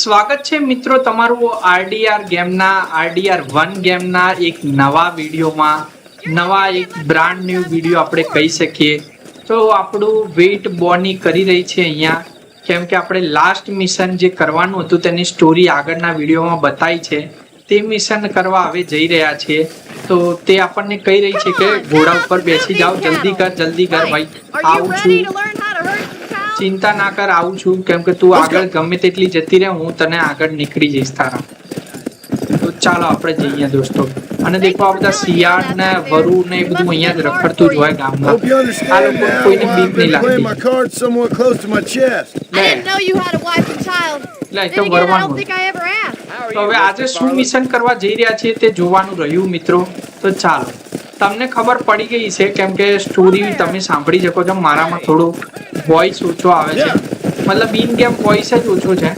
સ્વાગત છે મિત્રો તમારું આરડીઆર ગેમના RDR1 ગેમના એક નવા વિડીયોમાં નવા એક બ્રાન્ડ ન્યૂ વિડીયો આપણે કહી શકીએ તો આપણું વેઇટ બોની કરી રહી છે અહીંયા કેમ કે આપણે લાસ્ટ મિશન જે કરવાનું હતું તેની સ્ટોરી આગળના વિડીયોમાં બતાવી છે તે મિશન કરવા હવે જઈ રહ્યા છીએ તો તે આપણને કહી રહી છે કે ઘોડા ઉપર બેસી જાઓ જલ્દી કર ભાઈ આવું છું ચિંતા ના કર આવું છું કેમ કે તું આગળ ગમે તેટલી જતી રહે હું તને આગળ નીકળી જઈશ તારા તો ચાલો આપણે જઈએ દોસ્તો અને દેખો આ બધા શિયાળ ને વરુ ને એ બધું અહીંયા જ રખડતું જ હોય ગામમાં આ લોકો કોઈને બીક નહીં લાગતી લે તો વરવાનું તો હવે આજે શું મિશન કરવા જઈ રહ્યા છીએ તે જોવાનું રહ્યું મિત્રો તો ચાલો તમને ખબર પડી ગઈ છે કેમ કે સ્ટોરી તમે સાંભળી શકો છો મારામાં થોડું વોઇસ ઓછો આવે છે મતલબ ઇન ગેમ વોઇસ જ ઓછો છે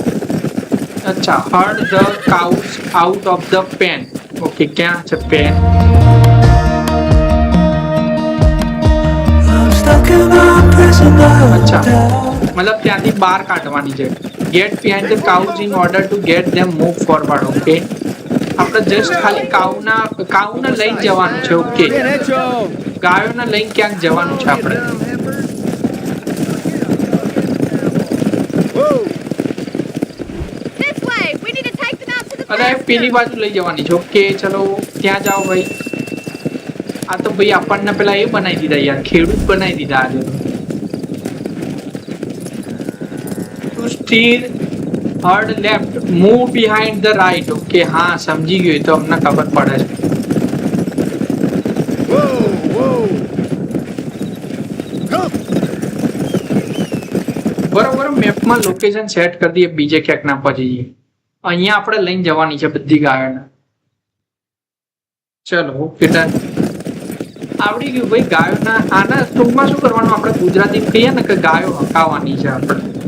અચ્છા herd the cows out of the pen okay ક્યાં છે પેન અચ્છા મતલબ ત્યાંથી બહાર કાઢવાની છે get behind the cows in order to get them move forward okay આપણે જસ્ટ ખાલી કાઉને લઈને જવાનું છે ઓકે ગાયોને લઈને ક્યાંક જવાનું છે આપણે અરે પેલી બાજુ લઈ જવાની છે ઓકે ચલો ત્યાં જાઓ ભાઈ આ તો ભાઈ આપણને પેલા એ બનાવી દીધા યાર ખેડૂત બનાવી દીધા આજે to steer herd left move behind the right okay હા સમજી ગયો તો અમને ખબર પડે છે બરોબર મેપમાં લોકેશન સેટ કરી દઈએ બીજે ક્યાંક ના પહોંચી અહીંયા આપણે લઈને જવાની છે બધી ગાયોને ચલો ઓકે ડન આવડી ગયું ભાઈ ગાયોના આના ટૂંકમાં શું કરવાનું આપણે ગુજરાતી કહીએ ને કે ગાયો હકાવવાની છે આપણે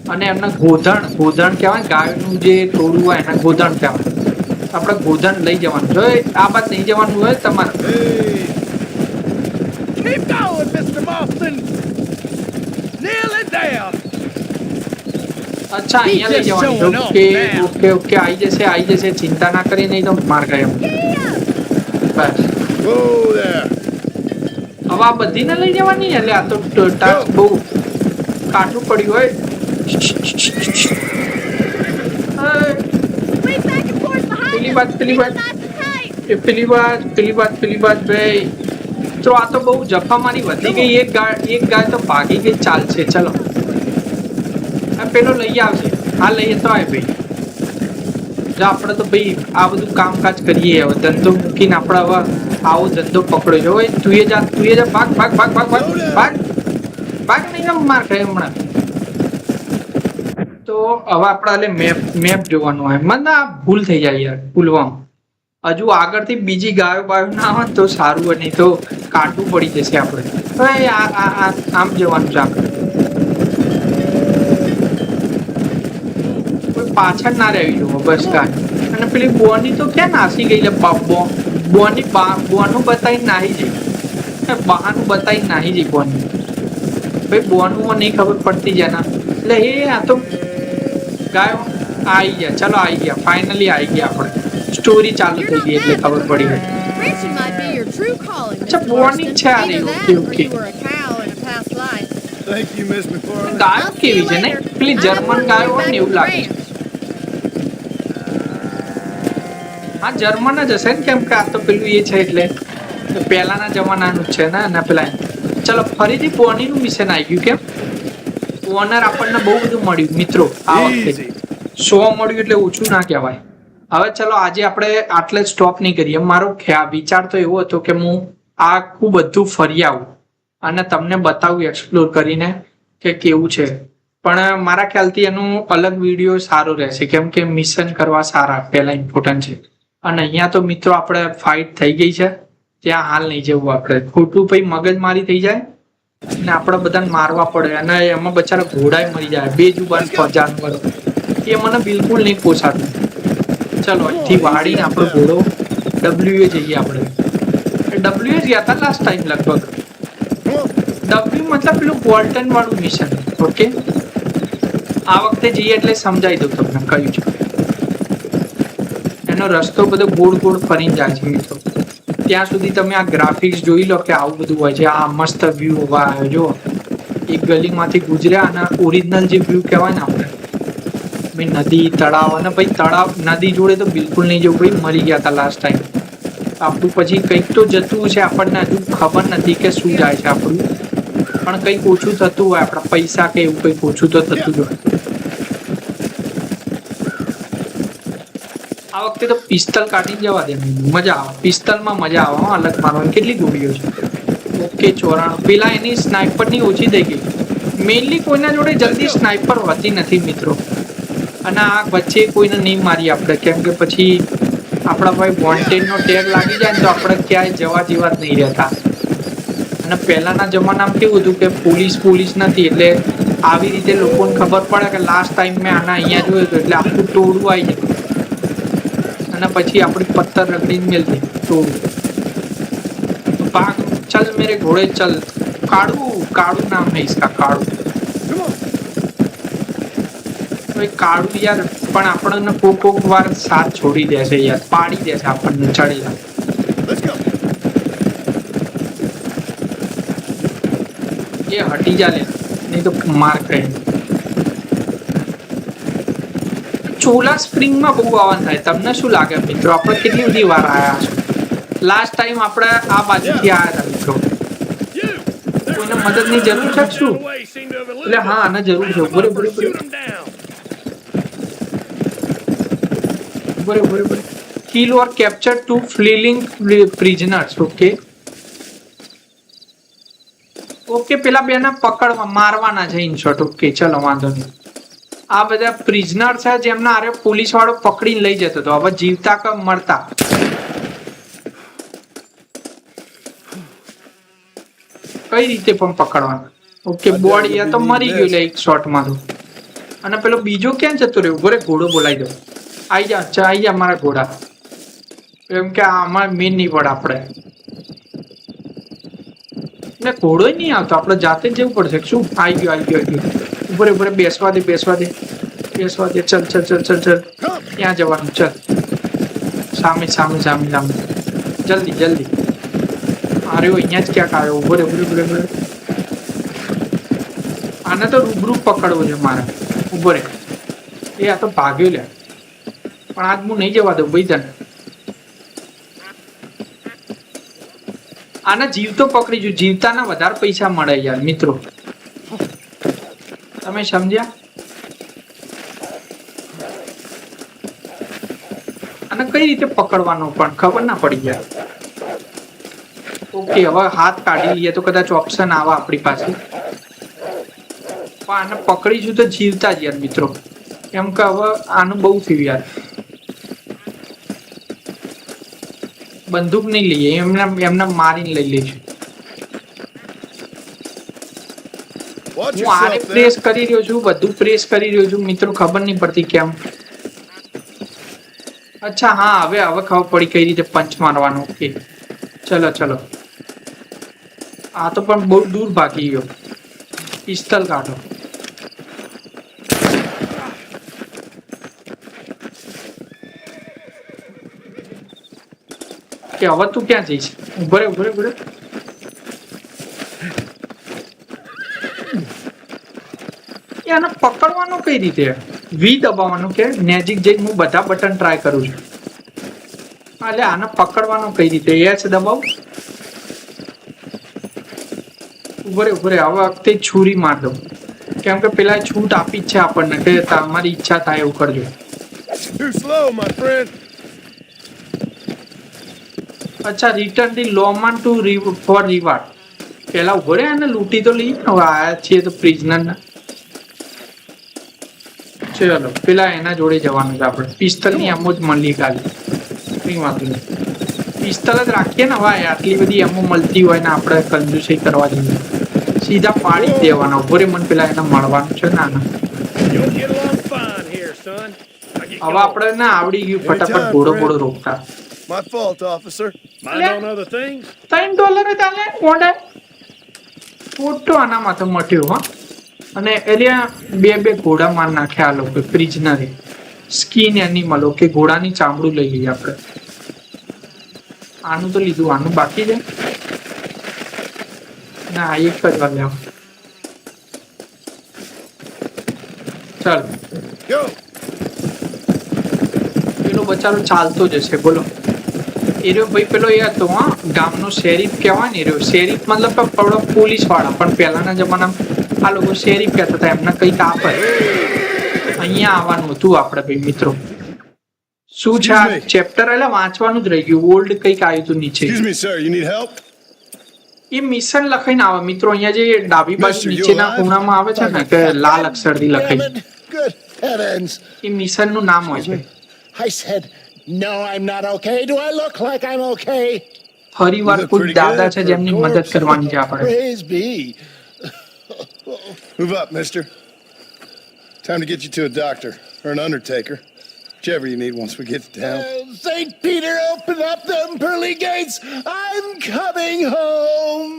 અને એમને ગોધણ કહેવાય ગાયોનું જે ટોળું હોય એને ગોધણ કહેવાય આપણે ગોધણ લઈ જવાનું જો આ બાદ નહીં જવાનું હોય તમારે અચ્છા અહીંયા લઈ જવાનું ઓકે ઓકે ઓકે આવી જશે ચિંતા ના કરી નહીં તો માર ગયો બસ હવે આ બધીને લઈ જવાની એટલે આ તો ટાસ્ક બહુ કાઠું પડ્યું હોય પેલી વાત ભાઈ તો આ તો બહુ જફામારી વધી ગઈ એક ગાય તો ભાગી ગઈ ચાલશે ચલો પેલો લઈ આવશે આ લઈએ તો આય ભાઈ જો આપણે તો ભાઈ આ બધું કામકાજ કરીએ હવે ધંધો મૂકીને આપણે હવે આવો ધંધો પકડ્યો છે તું એ જા ભાગ નહીં માર ખાય હમણાં તો હવે આપણે મેપ જોવાનું હોય મને આ ભૂલ થઈ જાય યાર ભૂલવામાં હજુ આગળથી બીજી ગાયો ના હોય તો સારું હોય નહીં તો કાઢવું પડી જશે આપણે હવે આમ જવાનું છે આપણે પાછળ ના રહેવી જોવો બસ ગાય અને પેલી બોની તો ક્યાં નાસી ગઈ છે બોનું બતાવીને નાહી જઈ બહાનું બતાવીને નાહી જઈ બોની ભાઈ બોનું નહીં ખબર પડતી છે ના એટલે એ આ તો ગાયો આવી ગયા ચલો આવી ગયા ફાઇનલી આવી ગયા આપણે સ્ટોરી ચાલુ થઈ ગઈ એટલે ખબર પડી ગઈ અચ્છા બોની છે આ ઓકે ઓકે ગાયો કેવી છે ને પેલી જર્મન ગાયો હોય ને એવું લાગે છે હા જર્મન જ હશે ને કેમ કે આ તો પેલું એ છે એટલે પહેલાના જમાનાનું જ છે ને અને પેલા ચલો ફરીથી બોનીનું મિશન આવી ગયું કેમ ઓનર આપણને બહુ બધું મળ્યું મિત્રો આ વખતે 100 મળ્યું એટલે ઓછું ના કહેવાય હવે ચલો આજે આપણે આટલે સ્ટોપ નહીં કરીએ મારો વિચાર તો એવો હતો કે હું આખું બધું ફરી આવું અને તમને બતાવું એક્સપ્લોર કરીને કે કેવું છે પણ મારા ખ્યાલથી એનું અલગ વિડીયો સારો રહેશે કેમ કે મિશન કરવા સારા પહેલા ઇમ્પોર્ટન્ટ છે અને અહીંયા તો મિત્રો આપણે ફાઇટ થઈ ગઈ છે ત્યાં હાલ નહીં જવું આપણે ખોટું ભાઈ મગજમારી થઈ જાય અને આપણે બધાને મારવા પડે અને એમાં બચારા ઘોડા મરી જાય બે જુબાન જાનવરો એ મને બિલકુલ નહીં પોસાતું ચલો અહીંથી વાળીને આપણો ઘોડો ડબલ્યુ જઈએ આપણે ડબલ્યુ ગયા હતા લાસ્ટ ટાઈમ લગભગ W मतलब પેલું વોલ્ટન વાળું મિશન ઓકે આ વખતે જઈએ એટલે સમજાવી દઉં તમને કયું છે. એનો રસ્તો બધો ગોળ ગોળ ફરીને જાય છે મિત્રો. ત્યાં સુધી તમે આ ગ્રાફિક્સ જોઈ લો કે આવું બધું હોય છે. આ મસ્ત વ્યૂ ઉભા આવ્યો જો એક ગલીમાંથી ગુજર્યા અને ઓરિજિનલ જે વ્યૂ કહેવાય ને આપણે ભાઈ નદી તળાવ અને ભાઈ તળાવ નદી જોડે તો બિલકુલ નહીં જવું ભાઈ મરી ગયા હતા લાસ્ટ ટાઈમ. આપણું પછી કંઈક તો જતું છે આપણને હજુ ખબર નથી કે શું જાય છે આપણું પણ કંઈક ઓછું થતું હોય આપણા પૈસા કે એવું કંઈક ઓછું તો થતું જ હોય. આ વખતે તો પિસ્તલ કાઢી જવા દે મજા આવે પિસ્તલમાં મજા આવે અલગ મારવાની. કેટલી ગોળીઓ છે ઓકે 94 પેલા એની સ્નાઇપરની ઓછી થઈ ગઈ. મેઇનલી કોઈના જોડે જલ્દી સ્નાઇપર હોતી નથી મિત્રો અને આ વચ્ચે કોઈને નહીં મારી આપણે કેમ કે પછી આપણા ભાઈ વોન્ટેડનો ટેગ લાગી જાય ને તો આપણે ક્યાંય જવા જેવા જ નહીં રહેતા. અને પહેલાના જમાનામાં કેવું હતું કે પોલીસ નથી એટલે આવી રીતે લોકોને ખબર પડે કે લાસ્ટ ટાઈમ મેં આના અહીંયા જોયું હતું એટલે આખું ટોળું આવી જતું અને પછી આપણી પથ્થર રગડીને મેલતી ટોળું. ભાગ ચલ મેરે ઘોડે ચલ. કાળું નામ है इसका काळू. કાળું યાર પણ આપણને કોક વાર સાથ છોડી દેશે યાર પાડી દેશે આપણને ચડેલા. એ હટી જા લે નહીં તો માર ખાય. ચોલા સ્પ્રિંગમાં બહુ આવવાનું થાય. તમને શું લાગે મિત્રો આપણે કેટલી બધી વાર આવ્યા છો? લાસ્ટ ટાઈમ આપણે આ બાજુથી આવ્યા હતા મિત્રો. કોઈને મદદની જરૂર છે શું? એટલે હા આને જરૂર છે. બરોબર. Kill or capture 2 fleeing prisoners. Okay પેલા બેને પકડવા મારવાના છે ઇન શોર્ટ. ઓકે ચલો વાંધો નહીં. આ બધા પ્રિઝનર છે જેમના આરે પોલીસ વાળો પકડીને લઈ જતો હતો. હવે જીવતા કે મરતા કઈ રીતે પણ પકડવાના. ઓકે બોડી આ તો મરી ગયો એક શોટમાં તો. અને પેલો બીજો ક્યાં જતો રહ્યો? ઘોડે ઘોડો બોલાવી દો. આઈ જા મારા ઘોડા. એમ કે આમાં મેન નહીં પડે આપણે ને ઘોડો નહીં આવતો આપણે જાતે જ જવું પડશે શું? આવી ગયો. ઉભરે બેસવા દે. ચલ ત્યાં જવાનું. ચલ સામે જલ્દી અરે અહીંયા જ ક્યાંક આવ્યો. ઉભરે આને તો રૂબરૂ પકડવો છે મારે. ઉભરે એ આ તો ભાગ્યો લે પણ આજ હું નહીં જવા દઉં ભાઈ તને. આને જીવતો પકડી જો. જીવતાના વધારે પૈસા મળે યાર મિત્રો. તમે સમજ્યા? અને કઈ રીતે પકડવાનો પણ ખબર ના પડી યાર. ઓકે હવે હાથ કાઢી લઈએ તો કદાચ ઓપ્શન આવે આપણી પાસે. પણ આને પકડીશું તો જીવતા જ યાર મિત્રો. એમ કે હવે આનું બહુ થયું યાર. બંદૂક નહીં લઈએ એમને મારીને લઈ લઈશું. હું આને પ્રેસ કરી રહ્યો છું બધું પ્રેસ કરી રહ્યો છું મિત્રો. ખબર નહીં પડતી કેમ. અચ્છા હા હવે ખબર પડી કઈ રીતે પંચ મારવાનો. ઓકે ચલો આ તો પણ બહુ દૂર ભાગી ગયો. પિસ્તલ કાઢો. કે હવે તું ક્યાં જઈશ? ઉભરે આને પકડવાનો કઈ રીતે? વી દબાવવાનું કે નેજીક જઈને હું બધા બટન ટ્રાય કરું છું. એટલે આને પકડવાનો કઈ રીતે? એચ દબાવ. ઉભરે હવે વખતે છુરી માર દઉં કેમ કે પેલા છૂટ આપી જ છે આપણને કે તમારી ઈચ્છા થાય એવું કરજો. અચ્છા return the lawman to for reward. પેલા ઉભો રે અને લૂંટી તો લઈ. હવે આયા છીએ તો પ્રિઝનર ના. ચલો પેલા એના જોડે જવાનું છે આપણે. પિસ્તલ ની એમો જ મળી કાલે. કઈ વાંધો નહીં. પિસ્તલ જ રાખીએ ને. હવે આટલી બધી એમો મળતી હોય ને આપણે કંજૂસી કરવા જઈએ. સીધા પાડી દેવાના. ઉભો રે મને પેલા એને મળવાનું છે ને. હવે આપણે ના આવડી ગયું ફટાફટ ઘોડો રોકતા. My fault, officer. Mind on other things? $3 ચાલે ઓડે ફોટો આનામાં તો મટ્યો. હા અને એલિયા બે ઘોડા માર નાખ્યા આ લોકો પ્રિઝનરે સ્કિન એનિમલ. ઓકે, ઘોડાની ચામડું લઈ લઈએ આપણે. આનું તો લીધું, આનું બાકી છે. ના, એક જ વાર લેવા. ચાલ, પેલો બચારો ચાલતો જશે. બોલો, એ રહ્યો ભાઈ પેલો એ હતો, હા, ગામનો શેરીફ કહેવાય ને. એ રહ્યો શેરીફ મતલબ પેલો પોલીસ વાળા, પણ પહેલાના જમાનામાં આ લોકો શેરીફ કહેતા હતા. એમને કંઈક આપે. અહીંયા આવવાનું હતું આપણે ભાઈ મિત્રો. શું છે આ ચેપ્ટર? એટલે વાંચવાનું જ રહી ગયું. ઓલ્ડ કંઈક આવ્યું હતું નીચે. Excuse me, sir. You need help? એ મિશન લખાઈને આવે મિત્રો. અહીંયા જે ડાબી બાજુ નીચેના ખૂણામાં આવે છે ને કે લાલ અક્ષરથી લખાઈ, Good heavens. એ મિશનનું નામ હોય છે. I said, no, I'm not okay. Do I look like I'm okay? ફરી વાર કોઈ દાદા છે જેમની મદદ કરવાની છે આપણે. Praise be. Move up, mister. Time to get you to a doctor or an undertaker. Whichever you need once we get to town. St. Peter, open up them pearly gates. I'm coming home.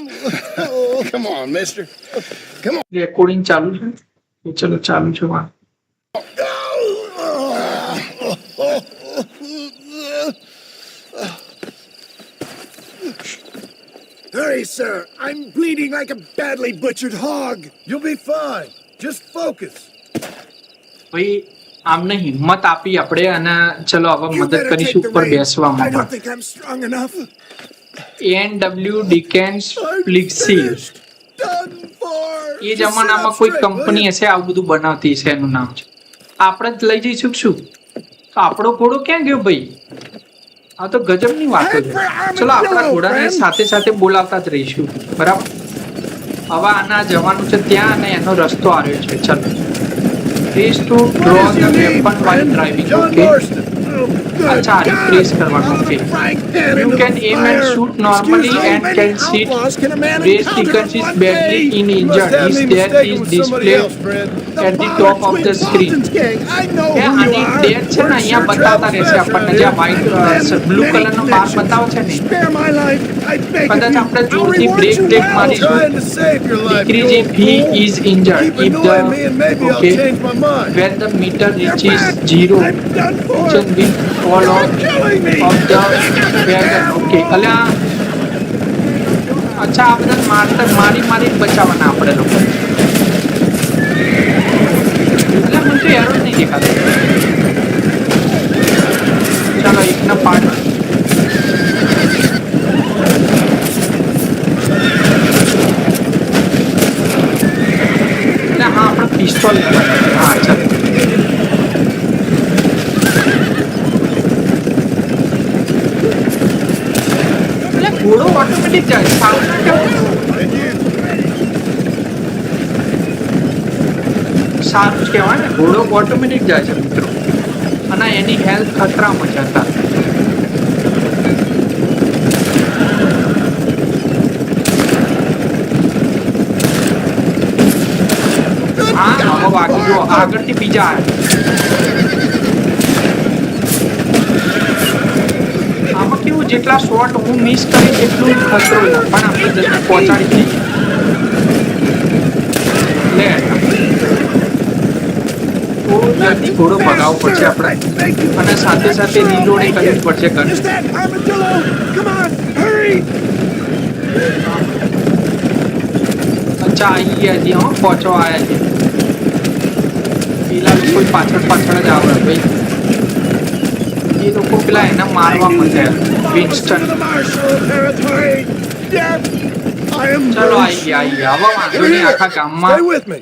Come on, mister. Come on. Recording ચાલુ છે? ચલો ચાલુ છે વાત. Hurry, sir. I'm bleeding like a badly butchered hog. You'll be fine. Just focus. ભાઈ આમને હિંમત આપી આપણે અને ચલો હવે You મદદ better કરીશું take the ઉપર reins. I બેસવામાં. don't think I'm strong enough. NW Dickens Plixie. Finished. Done for. એ જમાનામાં કોઈ કંપની હશે આવું બધું બનાવતી હશે, એનું નામ છે. આપણે જ લઈ જઈશું શું? તો આપણો ઘોડો ક્યાં ગયો ભાઈ? આ તો ગજબની વાતો છે. ચલો આપણા ઘોડાને સાથે સાથે બોલાવતા જ રહીશું, બરાબર? હવે આના જવાનું છે ત્યાં અને એનો રસ્તો આવ્યો છે. ચલો, please to draw the weapon while driving. John okay, Marston. અચ્છા, આને પ્રેસ કરવાનું. Okay, you can aim and shoot normally and can sit. Brace Dickens is badly injured. His death is displayed at the top of the screen. આની death છે ને અહીંયા બતાવતા રહેશે આપણને. જે વ્હાઈટ બ્લુ કલરનો બાર બતાવે છે ને, કદાચ આપણે જોરથી break મારીશું. Decrease if he is injured. If the okay, when the meter reaches 0, engine will fall out of the wagon. Okay, અલ્યા અચ્છા, આ બધા મારી બચાવવાના આપણે લોકો. એટલે મને તો એરો જ નહીં દેખાતો. ચાલો એકના પાર્ટ. એટલે હા, આપણે પિસ્તોલ લેવાનું. હા ચાલો. એટલે ઘોડો ઓટોમેટિક જાય. સારું ના કહેવાય? સારું જ કહેવાય ને, ઘોડો ઓટોમેટિક જાય છે મિત્રો. અને એની હેલ્થ ખતરામાં છે અત્યારે. હા, હવે વાગી જો આગળથી બીજા આવ્યા. આમાં કેવું, જેટલા શોટ હું મિસ કરીશ એટલું ખતરો પણ આપણે જલ્દી પહોંચાડી દઈએ. લે, થોડું જલ્દી ઘોડો ભગાવવો પડશે આપણે, અને સાથે સાથે રીલોડ કરવી પડશે. Understand, Armadillo? Come on, hurry! અચ્છા, આવી ગયા છે. હા, પહોંચવા આવ્યા છે. પેલા લોકો પાછળ જ આવે ભાઈ. એ લોકો પેલા એને મારવા માંડ્યા. વિન્સ્ટન. ચલો આવી ગયા. હવે વાંધો નહીં. આખા ગામમાં Stay with me.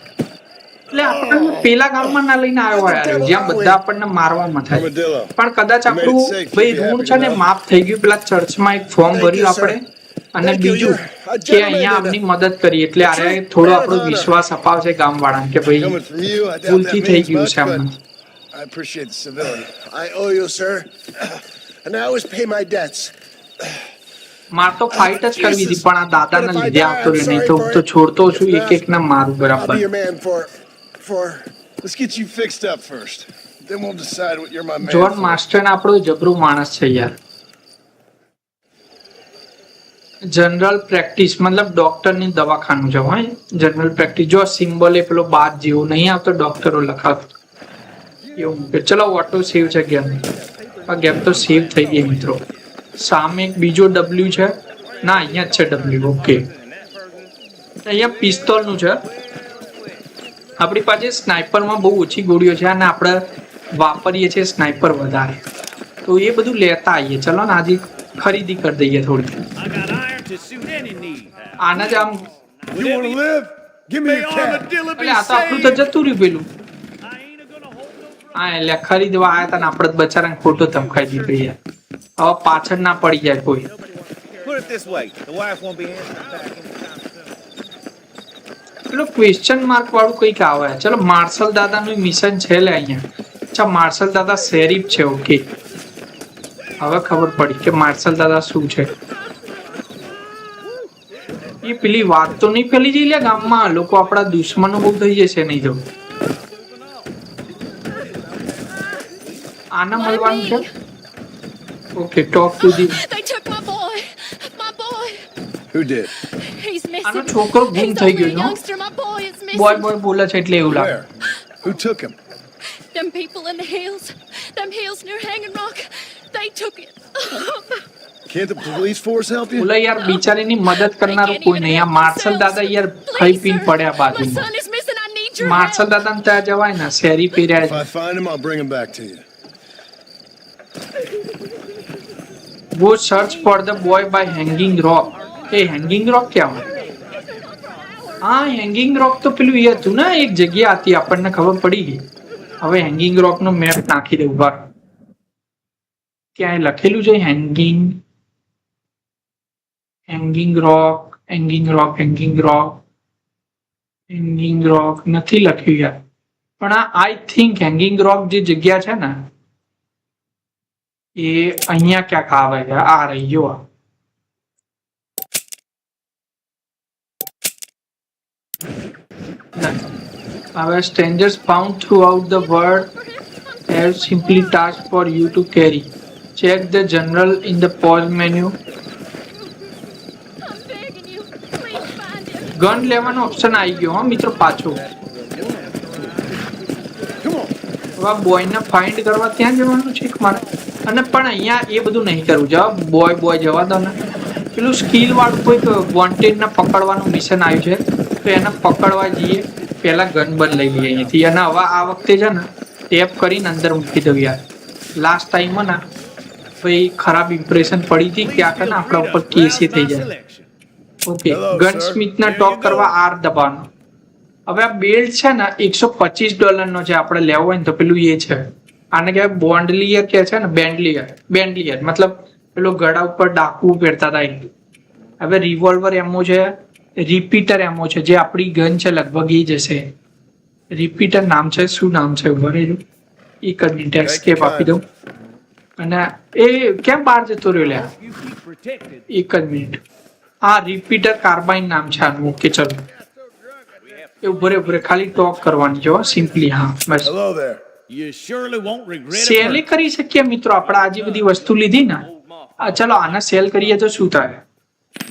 એટલે આપણને પેલા ગામમાં ના લઈને આવ્યો હોય જ્યાં બધા આપણને મારવામાં થાય. Armadillo. પણ કદાચ આપણું ભાઈ ઋણ છે ને માફ થઈ ગયું. પેલા ચર્ચમાં એક ફોર્મ ભર્યું આપણે, અને બીજું કે અહીંયા આપની મદદ કરી, એટલે આરે થોડો આપણો વિશ્વાસ અપાવશે ગામ વાળાને કે ભાઈ Coming from you, I doubt ભૂલથી that થઈ means ગયું much, છે આમને. but I appreciate the civility. I owe you, sir. And I always pay my debts. માર તો ફાઇટ જ કરવી હતી, પણ આ દાદાના લીધે આવતો રહ્યો. નહીં તો હું તો છોડતો છું એક ના મારું I'll બરાબર. be your man for Let's get you fixed up first. Then we'll decide what you're my man John for. Master આપણો જબરો માણસ છે યાર. જનરલ પ્રેક્ટિસ મતલબ ડોક્ટરની દવાખાનું છે હોય જનરલ પ્રેક્ટિસ જો સિમ્બોલ એ પેલો બાદ જેવો નહીં આવતો ડોક્ટરો લખાવતો એવું મૂકે ચલો ઓટો સેવ છે ગેમ આ ગેમ તો સેવ થઈ ગઈ મિત્રો સામે એક બીજો ડબલ્યુ છે ના અહીંયા જ છે ડબલ્યુ ઓકે અહીંયા પિસ્તોલનું છે આપણી પાસે સ્નાઇપરમાં બહુ ઓછી ગોળીઓ છે અને આપણે વાપરીએ છીએ સ્નાઇપર વધારે તો એ બધું લેતા આવીએ ચલો ને આજે ખરીદી કરી દઈએ થોડી આના જ આમ You want to live? Give me your cat. એટલે આ તો આપણું તો જતું રહ્યું પેલું હા એટલે ખરીદવા આવ્યા હતા ને આપણે બચારાને ખોટો ધમકાઈ દીધો યાર હવે પાછળ ના પડી જાય કોઈ Put it this way, the wife won't be answering back. પેલો ક્વેશ્ચન માર્ક વાળું કંઈક આવે ચલો માર્શલ દાદાનું મિશન છે લે અહીંયા અચ્છા માર્શલ દાદા શેરીફ છે ઓકે હવે ખબર પડી કે માર્શલ દાદા શું છે એ પેલી વાત તો નહીં ફેલી જઈ લે ગામમાં લોકો આપણા દુશ્મનો બહુ થઈ જશે નહીં તો આના મળવાનું છે okay talk to the They took my boy. My boy. Who did? He's missing. આનો છોકરો ગુમ He's થઈ only ગયો a નો youngster. My boy is missing. Boy boy બોલે છે એટલે એવું લાગે Where? Who took him? Them people in the hills. Them hills near Hanging Rock. They took it. Can't the police force help you? બોલે યાર બિચારીની મદદ કરનારું કોઈ નહીં આ માર્શલ દાદા યાર ખાઈ પીને પડ્યા My બાજુમાં son is missing. I need your marshal help. દાદાને ત્યાં જવાય ને શેરી If પીર્યા I find him, I'll bring him back to you. वो search for the boy bye hanging rock A hanging rock क्या હોય હા હેંગિંગ રોક તો પેલું એ હતું ને એક જગ્યા હતી આપણને ખબર પડી ગઈ હવે હેંગિંગ રોક નો મેપ નાખી દઉં બા ત્યાં લખેલું છે હેંગિંગ હેંગિંગ રોક હેંગિંગ રોક હેંગિંગ રોક હેંગિંગ રોક નથી લખ્યું યાર પણ આ આઈ થિંક હેંગિંગ રોક જે જગ્યા છે ને એ અહીંયા ક્યાંક આવે છે આ રહી ગયો હવે strangers found throughout the world have simply tasked for you to carry check the general in the pause menu I'm begging you. Please find him. Gun લેવાનો ઓપ્શન આવી ગયો હા મિત્રો પાછો હવે બોયને ફાઇન્ડ કરવા ત્યાં જવાનું છે મારે અને પણ અહીંયા એ બધું નહીં કરવું જાવ બોય બોય જવા દો ને પેલું સ્કિલ વાળું કોઈક વોન્ટેડને પકડવાનું મિશન આવ્યું છે તો એને પકડવા જઈએ પહેલા ગન બન લઈ લઈએ અહીંયાથી અને હવે આ વખતે છે ને ટેપ કરીને અંદર મૂકી દઉં યાર લાસ્ટ ટાઈમમાં ને ભાઈ ખરાબ ઇમ્પ્રેશન પડી હતી ક્યાંક ને આપણા ઉપર કેસી થઈ જાય ઓકે ગન સ્મિથના ટોક કરવા આર દબાવવાનો હવે આ બેલ્ટ છે ને $125 નો છે આપણે લેવો હોય ને તો પેલું એ છે આને કહેવાય બોન્ડલિયર કે છે ને બેન્ડલિયર મતલબ પેલો ગળા ઉપર ડાકુ પહેરતા હતા એ હવે રિવોલ્વર એમો છે રિપીટર એમો છે જે આપણી ગન છે લગભગ એ જ હશે રિપીટર નામ છે શું નામ છે ઉભા રહેજો એક જ મિનિટ એસ્કેપ આપી દઉં અને એ કેમ બહાર જતો રહ્યો લે You keep protected. એક જ મિનિટ હા રિપીટર કાર્બાઇન નામ છે આનું ઓકે ચલો એ ઉભરે ખાલી ટોક કરવાની છે સિમ્પલી હા બસ Hello there. You surely won't regret it. Cell કરી શકીએ મિત્રો આપણે આજે બધી વસ્તુ લીધી ને આ ચલો આને સેલ કરીએ તો શું થાય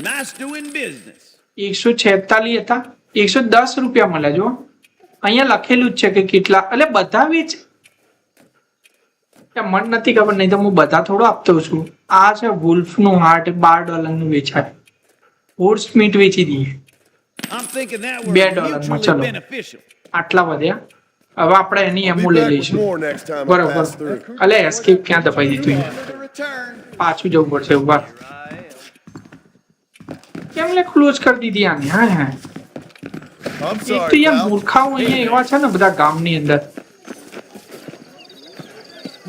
Nice doing business. 146 હતા 110 રૂપિયા મળે જો અહીંયા લખેલું જ છે કે કેટલા એટલે બધા વેચ મને નથી ખબર નહીં તો હું બધા થોડો આપતો છું આ છે વુલ્ફ નું હાર્ટ $12 નું વેચાય હોર્સ મીટ વેચી દઈએ I'm thinking that $2 was માં mutually ચલો beneficial. આટલા વધ્યા હવે આપણે એની I'll એમો be લઈ back with લઈશું more next time I બરોબર pass through. અલે એસ્કેપ ક્યાં દબાઈ દીધું પાછું જવું પડશે ઉભા કેમ લે ક્લોઝ કરી દીધી આને હા હા I'm એક તો sorry, યાર pal. મૂર્ખાઓ અહીંયા એવા છે ને બધા ગામની અંદર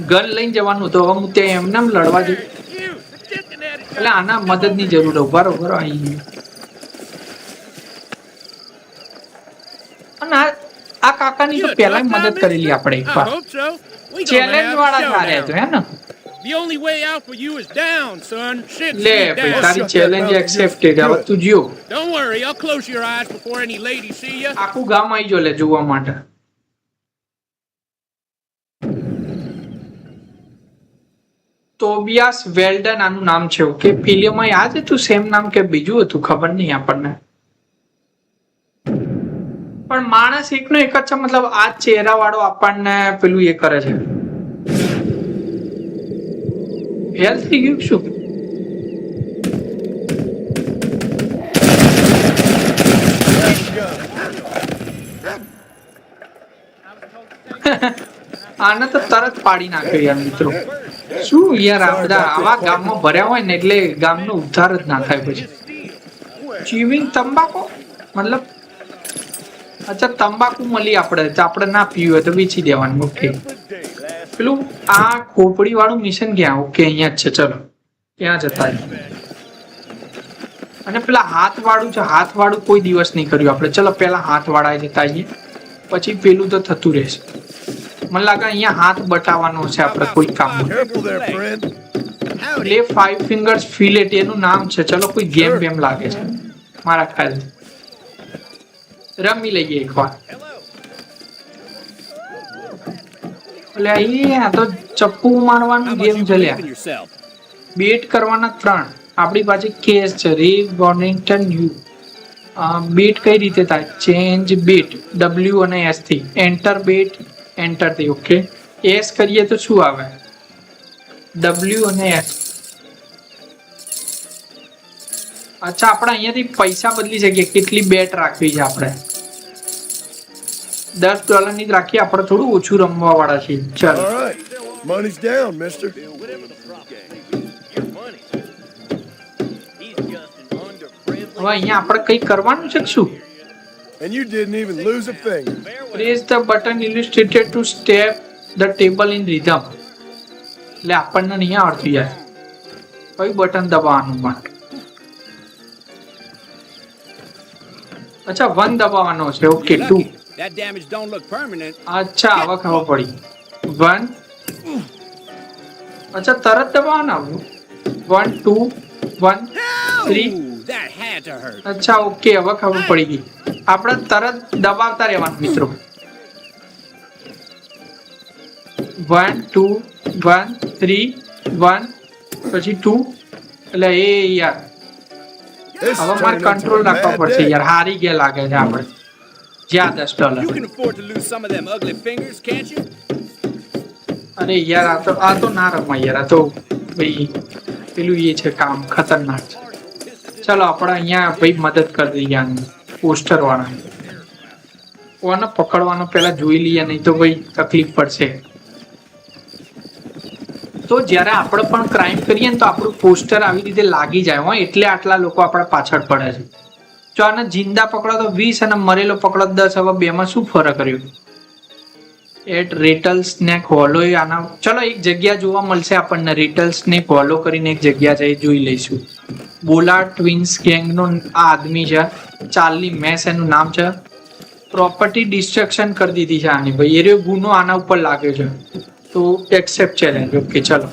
ગન લઈને જવાનું તો હવે હું ત્યાં એમને એમ લડવા જઉં એટલે આના મદદની જરૂર ઉભા રહો અહીં અને આ કાકાની તો પહેલા મદદ કરેલી આપણે એક વાર ચેલેન્જ વાળા સારા તો હે ને The only way out for you is down, son. Sit લે down. ભાઈ તારી ચેલેન્જ એક્સેપ્ટેડ હવે તું Jio Don't worry, I'll close your eyes before any ladies see you. આખું ગામ આવી જો લે જોવા માટે ટોબિયાસ વેલ્ડન આનું નામ છે. ઓકે, ફિલ્મમાં યાદ હતું સેમ નામ કે બીજું હતું ખબર નહીં આપણને, પણ માણસ એકનો એક જ છે. મતલબ આ ચહેરા વાળો આપણને પેલું એ કરે છે. ફેલ થઈ ગયું શું? આને તો તરત પાડી નાખ્યો યાર મિત્રો. શું યાર, આ બધા આવા ગામમાં ભર્યા હોય ને એટલે ગામનો ઉદ્ધાર જ ના થાય પછી. ચીવિંગ તંબાકુ મતલબ અચ્છા તંબાકુ મળી આપણે ના પીવું હોય તો વેચી દેવાનું. ઓકે, પેલું આ ખોપડી વાળું મિશન ક્યાં? ઓકે, અહીંયા જ છે. ચલો ત્યાં જતા. અને પેલા હાથ વાળું છે, હાથ વાળું કોઈ દિવસ નહીં કર્યું આપણે. ચલો પેલા હાથ વાળા જતા આવીએ, પછી પેલું તો થતું રહેશે. મને લાગે અહીંયા હાથ બતાવવાનો છે આપણે કોઈ કામ. Careful there, friend. Play 5 fingers fillet એનું નામ છે. ચલો કોઈ ગેમ બેમ લાગે છે મારા ખ્યાલ. રમી લઈએ એકવાર. એટલે આ તો ચપ્પુ મારવાનું ગેમ ચાલ્યા. yourself. બેટ કરવાના 3. આપણી પાસે કેસ છે રે વોર્નિંગટન યુ. બેટ કઈ રીતે થાય? ચેન્જ બેટ W અને S થી. એન્ટર બેટ એન્ટર થી. ઓકે, S કરીએ તો શું આવે? W અને S. અચ્છા, આપણે અહીંયાથી પૈસા બદલી શકીએ. કેટલી બેટ રાખવી છે આપણે? $10 ની જ રાખીએ. આપણે થોડું ઓછું રમવા વાળા છીએ. ચાલો. All right. Money's down, mister. હવે અહીંયા આપણે કઈ કરવાનું છે શું? And you didn't even lose a finger. Press the button illustrated to step the table in rhythm. એટલે આપણને નહીં આવડતું યાર. કયું બટન દબાવવાનું પણ? અચ્છા 1 દબાવવાનો છે. Okay 2. That damage don't look permanent. અચ્છા હવે ખબર પડી. 1. અચ્છા તરત દબાવવાના. 1 2 1 3. Ooh, that had to hurt. અચ્છા ઓકે હવે ખબર પડી ગઈ. આપણે તરત દબાવતા રહેવાનું મિત્રો. 1 2 1 3 1 પછી 2. એટલે એ યાર This is હવે મારે turning into કંટ્રોલ a રાખવા bad પડશે day. યાર. હારી ગયા લાગે છે આપણે. જ્યાં $10. You can afford to lose some of them ugly fingers, can't you? અરે યાર આ તો ના રમાય યાર. આ તો ભાઈ પેલું એ છે કામ ખતરનાક છે. ચલો આપણે અહીંયા ભાઈ મદદ કરી દઈએ આને પોસ્ટર વાળા. કોને પકડવાનો પેલા જોઈ લઈએ, નહીં તો ભાઈ તકલીફ પડશે. તો જ્યારે આપણે પણ ક્રાઇમ કરીએ ને તો આપણું પોસ્ટર આવી રીતે લાગી જાય હોય એટલે આટલા લોકો આપણા પાછળ પડે છે. જો આને જિંદા પકડો તો 20 અને મરેલો પકડો 10. હવે બેમાં શું ફરક રહ્યો? એટ રેટલ સ્નેક હોલો આના. ચલો એક જગ્યા જોવા મળશે આપણને. રેટલ સ્નેક હોલો કરીને એક જગ્યા છે, એ જોઈ લઈશું. બોલા ટ્વિન્સ ગેંગનો આ આદમી છે. ચાર્લી મેસ એનું નામ છે. પ્રોપર્ટી ડિસ્ટ્રક્શન કરી દીધી છે આની ભાઈ. એ રહ્યો ગુનો આના ઉપર લાગ્યો છે. તો એક્સેપ્ટ ચેલેન્જ. ઓકે ચલો.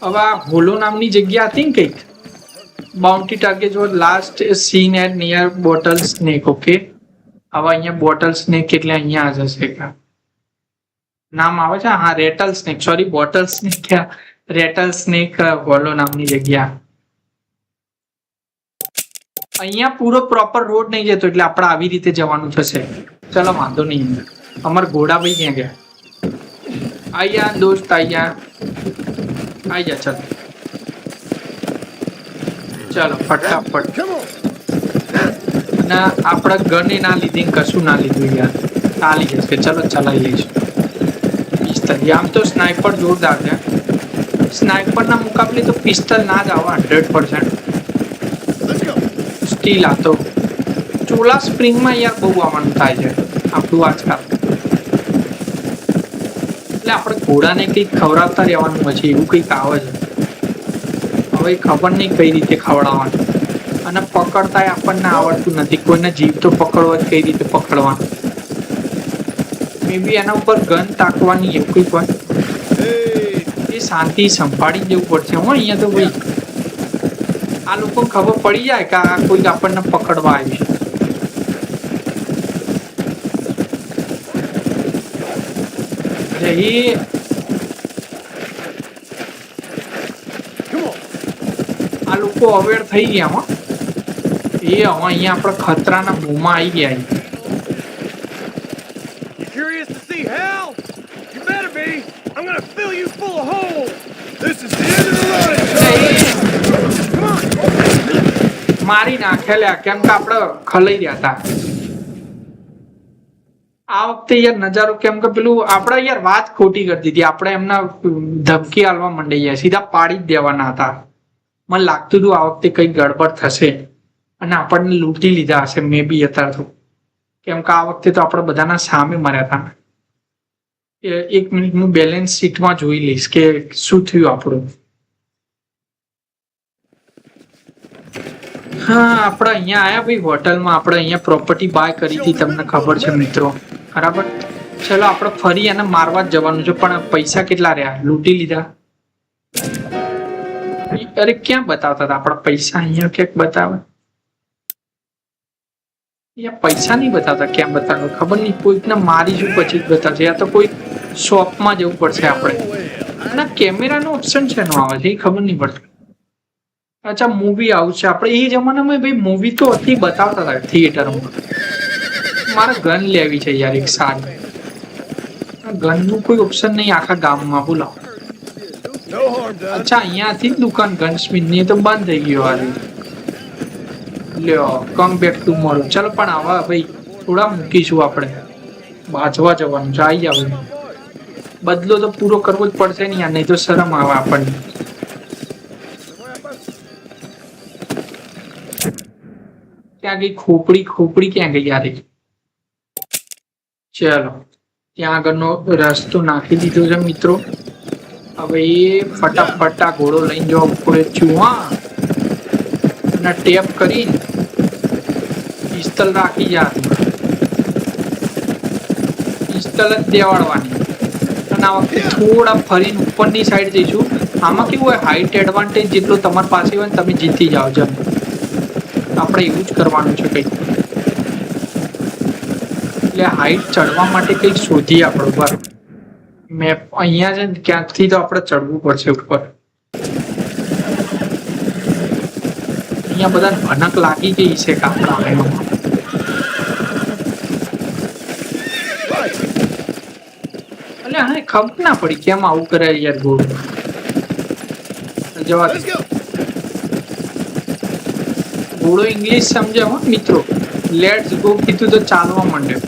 હવે આ હોલો નામની જગ્યા હતી ને કંઈક. Bounty target was last seen at near bottle snake. Okay, હવે અહીંયા બોટલ સ્નેક એટલે અહીંયા જ હશે. નામ આવે છે હા rattle snake. Sorry bottle snake ક્યાં, રેટલ સ્નેક હોલો નામની જગ્યા. અહીંયા પૂરો પ્રોપર રોડ નહીં જતો એટલે આપણે આવી રીતે જવાનું થશે. ચલો વાંધો નહીં. અમાર ઘોડાભાઈ ક્યાં ગયા? આયા દોસ્ત આયા જા. ચલો ચલો ફટાફટ. Come on. ના આપણે ગને ના લીધી કશું ના લીધું યાર. ચાલી જશે. ચલો ચલાવી લઈશું. આમ તો સ્નાઇપર જોરદાર છે. સ્નાઇપર ના મુકાબલે તો પિસ્તલ ના જ આવે 100%. Let's go. સ્ટીલ આ તો ચોલા સ્પ્રિંગમાં યાર બહુ આવવાનું થાય છે આપણું આજકાલ. એટલે આપણે ઘોડાને કંઈક ખવડાવતા રહેવાનું પછી એવું કંઈક આવે છે. હવે ખબર નહીં કઈ રીતે ખવડાવવાનું. અને પકડતા આપણને આવડતું નથી. કોઈને જીવ તો પકડવો જ કઈ રીતે પકડવાનું. મે બી એના ઉપર ગન તાકવાની એવું કંઈક હોય. એ શાંતિ સંભાળી જવું પડશે. હું અહીંયા તો ભાઈ આ લોકો ખબર પડી જાય કે આ કોઈ આપણને પકડવા આવ્યું છે. એ લોકો અવેર થઈ ગયા હો. એ હવે અહીંયા આપણે ખતરાના મોંમાં આવી ગયા. You curious to see hell? You better be. I'm gonna fill you full of holes. This is the end of the line. મારી નાખેલા કેમ કે આપણે ખલાઈ રહ્યા હતા. આ વખતે યાર નજારો કેમ કે પેલું આપણે યાર વાત ખોટી કરી દીધી. આપણે એમના ધમકી આલવા માંડી ગયા, સીધા પાડી જ દેવાના હતા. મને લાગતું હતું આ વખતે કઈ ગડબડ થશે અને આપણને લૂંટી લીધા હશે મે બી અત્યારે તો. કેમ કે આ વખતે તો આપણે બધાના સામે મર્યા હતા. 1 મિનિટ હું બેલેન્સ શીટમાં જોઈ લઈશ કે શું થયું આપણું. હા, આપણે અહીંયા આયા ભાઈ હોટલમાં. આપણે અહીંયા પ્રોપર્ટી બાય કરી હતી, તમને ખબર છે મિત્રો, બરાબર. ચલો આપણે ફરી એને મારવા જ જવાનું છે, પણ પૈસા કેટલા રહ્યા? લૂંટી લીધા. અરે ક્યાં બતાવતા હતા આપણા પૈસા? અહીંયા ક્યાંક બતાવે. અહીંયા પૈસા નહીં બતાવતા. ક્યાં બતાવે ખબર નહીં. કોઈકને મારીશું પછી જ બતાવશે, યા તો કોઈ શોપમાં જવું પડશે આપણે. અને કેમેરાનો ઓપ્શન છે નો આવે છે એ ખબર નહીં પડતી. અચ્છા, મૂવી આવશે. આપણે એ જમાનામાં ભાઈ મૂવી તો હતી બતાવતા હતા થિયેટરમાં. મારે ગન લેવી છે યાર એક સારી. ગનનું કોઈ ઓપ્શન નહીં આખા ગામમાં, બોલો. અચ્છા, અહીંયાથી દુકાન ગનસ્મિથની તો બંધ થઈ ગયો હાલ. લ્યો, કમ બેક ટુ મોરો. ચલો પણ આવા ભાઈ થોડા મૂકીશું આપણે. બાજવા જવાનું છે. આવી જાવ, બદલો તો પૂરો કરવો જ પડશે ને યાર, નહીં તો શરમ આવે આપણને. ત્યાં ગઈ ખોપડી ક્યાં ગઈ યાર? ચલો, ત્યાં આગળનો રસ્તો નાખી દીધો છે મિત્રો. હવે એ ફટાફટ આ ઘોડો લઈને જવા પડે ચુવા અને ટેપ કરી પિસ્તલ રાખી જા. પિસ્તલ જ દેવાડવાની. અને આ વખતે થોડા ફરીને ઉપરની સાઈડ જઈશું. આમાં કેવું હોય, હાઈટ એડવાન્ટેજ જેટલો તમારી પાસે હોય ને તમે જીતી જાઓ. જેમ આપણે એવું જ કરવાનું છે કંઈક. એટલે હાઈટ ચડવા માટે કંઈક શોધીએ આપણે. ઉપર મેપ અહીંયા છે ને, ક્યાંકથી તો આપણે ચડવું પડશે ઉપર. અહીંયા બધા ભનક લાગી ગઈ છે કાપડા. એટલે હા, ખબર ના પડી કેમ આવું કરે યાર ઘોડો. જવા દે. ઘોડો ઇંગ્લિશ સમજે હો મિત્રો. લેટ્સ ગો કીધું તો ચાલવા માંડ્યો.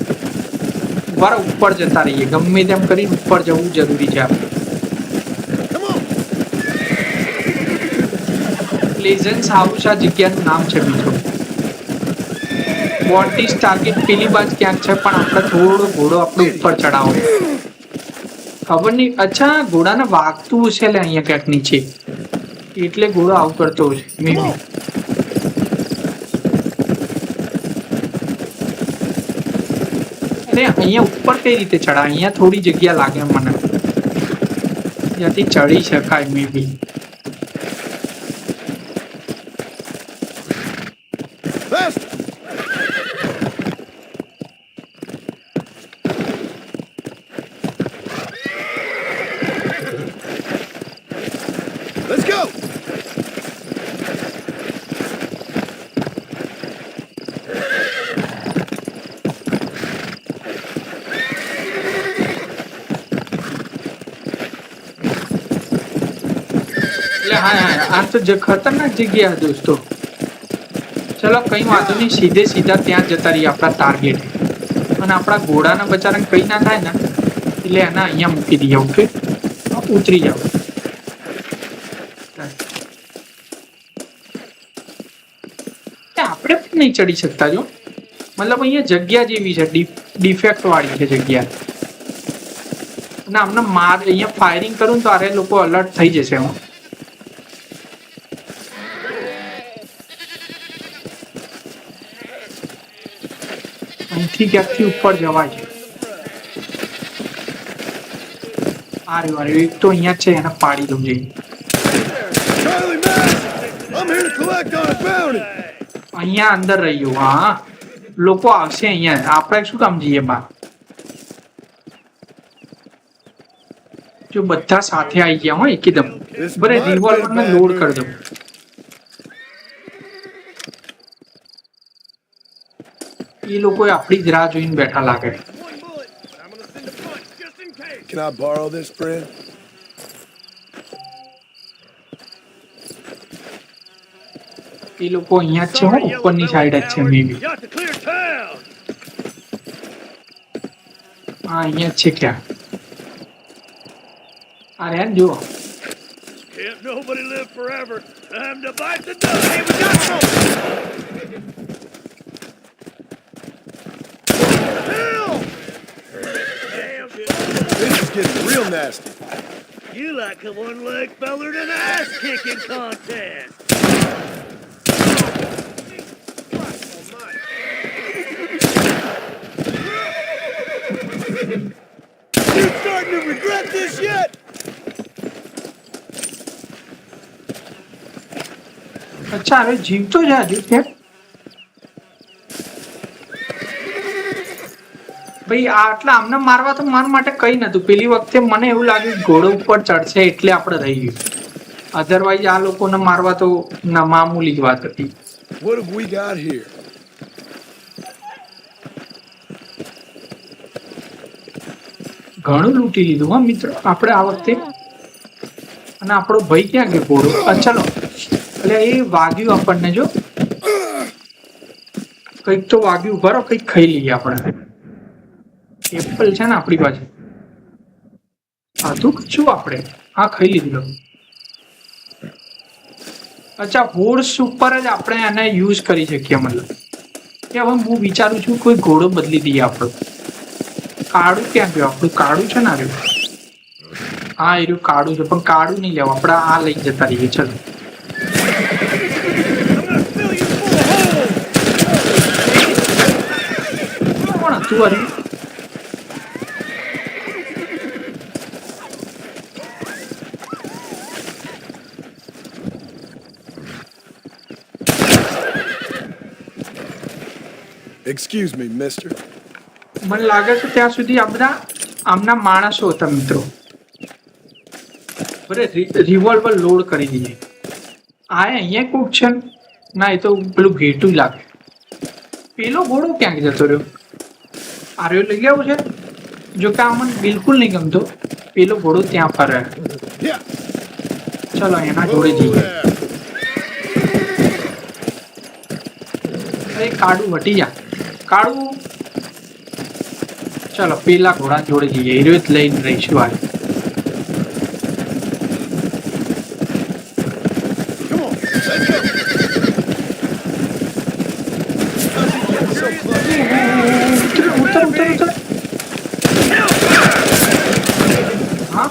વાર ઉપર જતા રહીએ, ગમે તેમ કરીને ઉપર જવું જરૂરી છે આપણે. પ્લેઝન્સ હાઉસ આ જગ્યાનું નામ છે મિત્રો. બોન્ટીસ ટાર્ગેટ પેલી બાજુ ક્યાંક છે, પણ આપણે થોડો ઘોડો આપણે ઉપર ચડાવો. ખબર નહીં. અચ્છા, ઘોડાને વાગતું હશે લે અહીંયા ક્યાંક નીચે, એટલે ઘોડો આવું કરતો હશે મે બી. અહીંયા ઉપર કઈ રીતે ચડા? અહીંયા થોડી જગ્યા લાગે મને, ત્યાંથી ચડી શકાય મે બી. Let's go. આ તો ખતરનાક જગ્યા દોસ્તો. ચલો કઈ વાંધો નહીં, સીધે સીધા ત્યાં જતા રહીએ આપણા ટાર્ગેટ. અને આપણા ઘોડાના બચારાને કઈ ના થાય ને એટલે એના અહીંયા મૂકી દઈએ. ઓકે, ઉતરી જાઓ. આપણે પણ નહીં ચડી શકતા જો, મતલબ અહીંયા જગ્યા જેવી છે, ડિફેક્ટ વાળી છે જગ્યા. અને આમને માર અહીંયા ફાયરિંગ કરું તો આરે લોકો અલર્ટ થઈ જશે. હું અહીંથી ક્યાંકથી ઉપર જવાય છે. આરે વારે એક તો અહીંયા છે, એને પાડી દઉં જઈ. Charlie Max, I'm here to collect on a bounty. અહીંયા અંદર રહ્યું. હા, લોકો આવશે અહીંયા, આપણે શું કામ જઈએ બહાર? જો બધા સાથે આવી ગયા હોય એકદમ, બરે રિવોલ્વર ને લોડ કરી દઉં. એ લોકો આપણી જ રાહ જોઈને બેઠા લાગે. One bullet. I'm gonna send a punch just in case. Can I borrow this, friend? એ લોકો અહીંયા જ છે હો, Sorry, yellow ઉપરની belly સાઈડ જ છે coward. May B. Got to clear town. હા અહીંયા જ છે ક્યાં. અરે યાર જુઓ. Can't nobody live forever. Time to bite the dust. Hey, we got some. Hell! Damn. This is getting real nasty. You like a one-leg feller in an ass-kicking contest. You starting to regret this yet? અચ્છા હવે જીવતો છે હજુ કેમ? ભાઈ આટલા આમને મારવા તો મારા માટે કઈ નતું. પેલી વખતે મને એવું લાગ્યું ઘોડો ઉપર ચડશે એટલે આપણે રહી ગયું. અધરવાઇઝ આ લોકોને મારવા તો ના મામૂલી જ વાત હતી. What have we got here? ઘણું લૂંટી લીધું હા મિત્રો આપણે આ વખતે. અને આપણો ભાઈ ક્યાં ગયો ઘોડો? ચાલો એટલે એ વાગ્યું આપણને, જો કંઈક તો વાગ્યું. બરો કંઈક ખાઈ લઈએ આપણે. એપલ છે ને આપણી પાસે. હતું શું આપણે આ ખાઈ લીધું. અચ્છા હોર્સ ઉપર જ આપણે એને યુઝ કરી શકીએ. મતલબ કે હવે હું વિચારું છું કોઈ ઘોડો બદલી દઈએ આપણો. કાળું ક્યાં ગયું આપણું? કાળું છે ને આવ્યું. હા એ રહ્યું કાળું છે પણ કાળું નહીં લેવું આપણે આ લઈ જતા રહીએ. ચલો કોણ હતું અરે? Excuse me, mister. મને લાગે છે ત્યાં સુધી આ બધા આમના માણસો હતા મિત્રો. બરે રિવોલ્વર લોડ કરી દઈએ. આ અહીંયા કોક છે ના, એ તો પેલું ઘેટું લાગે. પેલો ઘોડો ક્યાંક જતો રહ્યો? આર્યો લઈ આવું છે. જો કે આ મને બિલકુલ નહીં ગમતો. પેલો ઘોડો ત્યાં ફરે. Yeah. ચલો એના જોડે Oh, જઈએ. yeah. અરે કાળું વટી જા કાળું. ચલો પેલા ઘોડા જોડે જઈએ. હીરો જ લઈને રહીશું આજે. Come on, let's go. So close. ઉતર ઉતર ઉતર. હા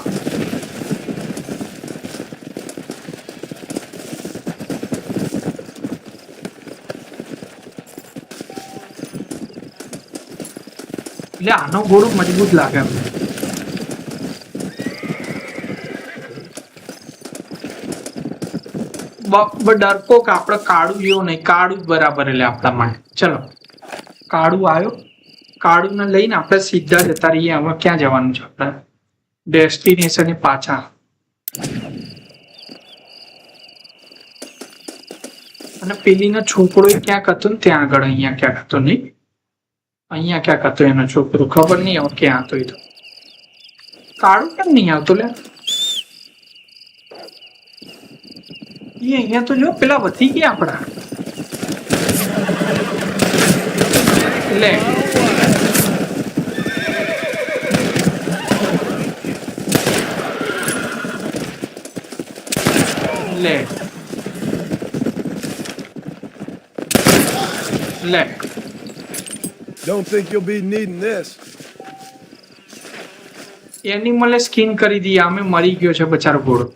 એટલે આનો ઘોડો મજબૂત લાગે અમને. ડરપોક આપણે કાળું જેવો નહીં. કાળું જ બરાબર એટલે આપણા માટે. ચલો કાળું આવ્યો. કાળું ને લઈને આપણે સીધા જતા રહીએ. હવે ક્યાં જવાનું છે આપણે? ડેસ્ટિનેશન પાછા. અને પેલીનો છોકરો ક્યાંક હતો ને ત્યાં આગળ. અહીંયા ક્યાંક હતો નહીં. અહીંયા ક્યાંક હતો એનો છોકરો. ખબર નહીં હવે ક્યાં હતો. એ તો કાળું કેમ નહીં આવતો લે? એ અહીંયા તો જો પેલા વધી ગયા આપણા. લે લે લે. Don't think you'll be needing this. એનિમલે સ્કીન કરી દી. આમે મરી ગયો છે બચારો ઘોડો.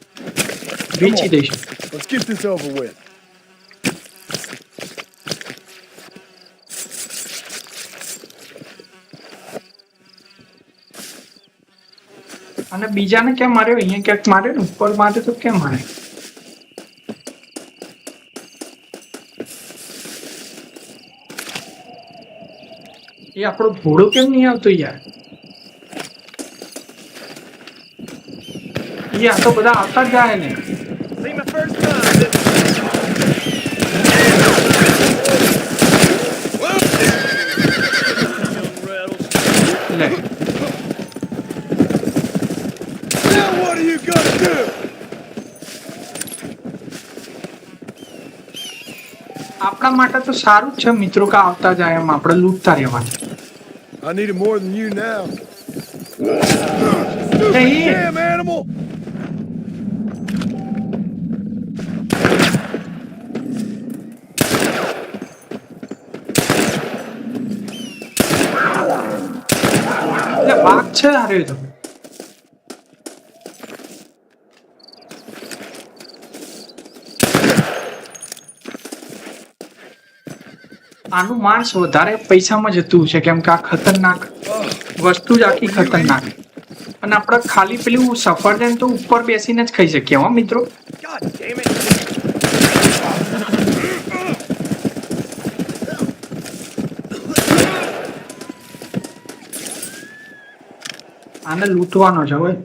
વેચી દઈશું. Let's get this over with. અને બીજાને ક્યાં માર્યો? અહીંયા ક્યાંક માર્યો ને ઉપર માર્યો તો કેમ મારે? એ આપણો ઘોડો કેમ નહીં આવતો યાર? એ આ તો બધા આવતા જ જાય ને. See my first time. Now what are you gonna do? આપણા માટે તો સારું જ છે મિત્રો કે આવતા જાય એમ આપણે લૂંટતા રહેવાનું. I need it more than you now. Hey. Damn animal! એટલે વાઘ છે હારે તો. આનું માંસ વધારે પૈસામાં જતું છે કેમ કે આ ખતરનાક વસ્તુ જ આખી ખતરનાક. અને આપણે ખાલી પેલું સફરજન તો ઉપર બેસીને જ ખાઈ શકીએ હો મિત્રો. God damn it! આને લૂંટવાનો છે હોય.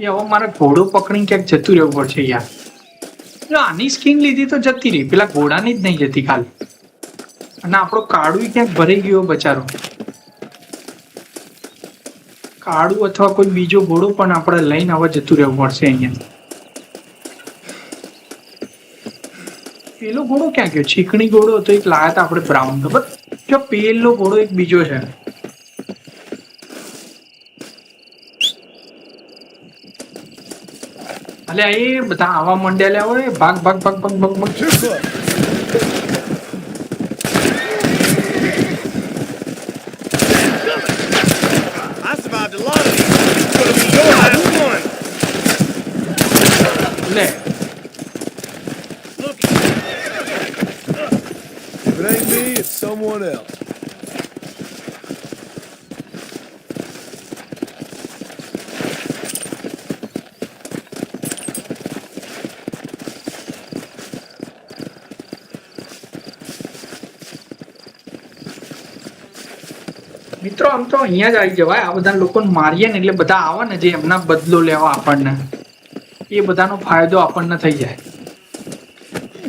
એ હવે મારે ઘોડો પકડીને ક્યાંક જતું રહેવું પડશે યાર. જો આની સ્કીન લીધી તો જતી રહી, પેલા ઘોડાની જ નહીં જતી ખાલી. અને આપણો કાળું ક્યાંક ભરાઈ ગયો બચારો. કાળું અથવા કોઈ બીજો ઘોડો પણ આપણે લઈને હવે જતું રહેવું પડશે અહીંયા. પેલો ઘોડો ક્યાં ગયો? ચીકણી ઘોડો હતો એક લાયા હતા આપણે બ્રાઉન ખબર. જો પેલો ઘોડો એક બીજો છે. અલે એ બધા આવા મંડ્યા હોય ભાગ ભાગ ભાગ ભાગ ભાગ ભાગ. Too close. I survived a lot of these. It's gonna be your last one. લે Look, If it ain't me, it's someone else. મિત્રો આમ તો અહીંયા જ આવી જવાય. આ બધા લોકોને મારીએ ને એટલે બધા આવે ને જે એમના બદલો લેવા આપણને, એ બધાનો ફાયદો આપણને થઈ જાય.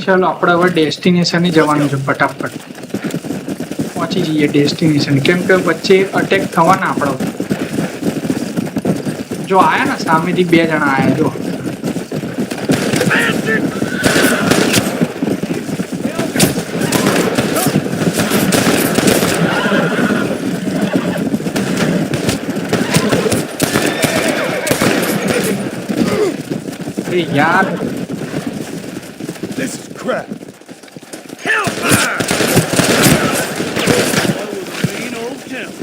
ચાલો આપણે હવે ડેસ્ટિનેશને જવાનું છે ફટાફટ. પહોંચી જઈએ ડેસ્ટિનેશન કેમ કે વચ્ચે અટેક થવાના આપણો. જો આયા ને સામેથી 2 જણા આયા જો. એ યાર This is crap. hellfire! That was a mean old town.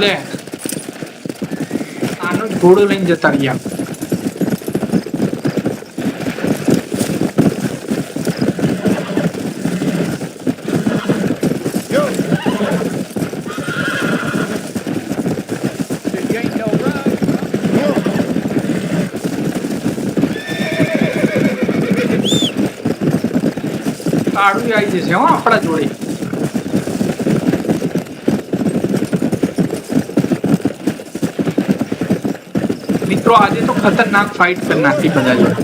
લે આનો જ ઘોડો લઈને જતા રહ્યા. Go. It ain't no ride. કાળું આવી જશે હો આપણા જોડે. મિત્રો આજે તો ખતરનાક ફાઇટ કરી નાખી બધા જોડે.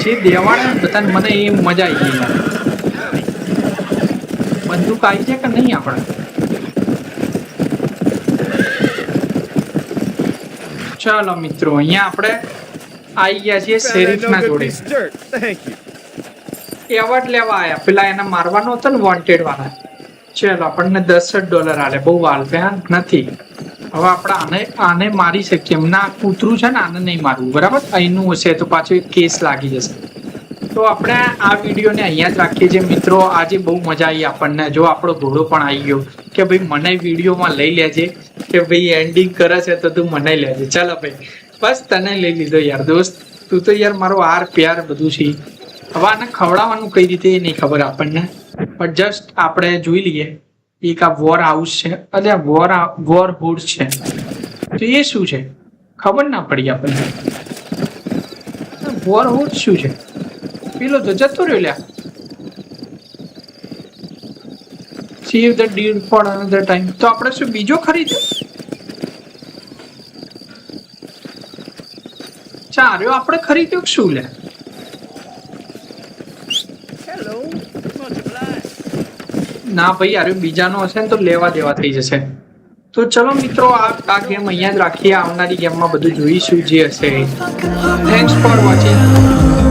જે દેવાળા બધાને મને એ મજા આવી ગઈ યાર. બંદૂક આવી છે કે નહીં આપણે? ચાલો મિત્રો અહીંયા આપણે આવી ગયા છીએ Found that શેરીફના no good જોડે. piece of dirt. Thank you. Award લેવા આયા પેલા એને મારવાનો હતો ને વોન્ટેડ વાળા. ચલો આપણને $10 આલે, બહુ વાલપ્યા નથી. હવે આપણે આને મારી શકીએ એમ. ના કૂતરું છે ને આને નહીં મારવું બરાબર. અહીંનું હશે તો પાછો એક કેસ લાગી જશે. તો આપણે આ વિડીયોને અહીંયા જ રાખીએ છીએ મિત્રો. આજે બહુ મજા આવી આપણને. જો આપણો ઘોડો પણ આવી ગયો કે ભાઈ મને વિડીયોમાં લઈ લેજે, કે ભાઈ એન્ડિંગ કરે છે તો તું મને લેજે. ચાલો ભાઈ બસ તને લઈ લીધો યાર દોસ્ત. તું તો યાર મારો આર પ્યાર બધું છે. હવે આને ખવડાવવાનું કઈ રીતે એ નહીં ખબર આપણને, પણ જસ્ટ આપણે જોઈ લઈએ. એક આ વોર હાઉસ છે અને વોર હુડ છે. તો એ શું છે ખબર ના પડી આપણને. વોર હુડ શું છે? પેલો તો જતો રહ્યો લ્યા. Save the deed for another time. તો આપણે શું બીજો ખરીદ્યો? ચાર્યો આપણે ખરીદ્યો કે શું લે? Hello. Much obliged. ના ભાઈ યાર બીજાનો હશે ને તો લેવા દેવા થઈ જશે. તો ચલો મિત્રો આ ગેમ અહીંયા જ રાખીએ. આવનારી ગેમમાં બધું જોઈશું જે હશે. Thanks for watching.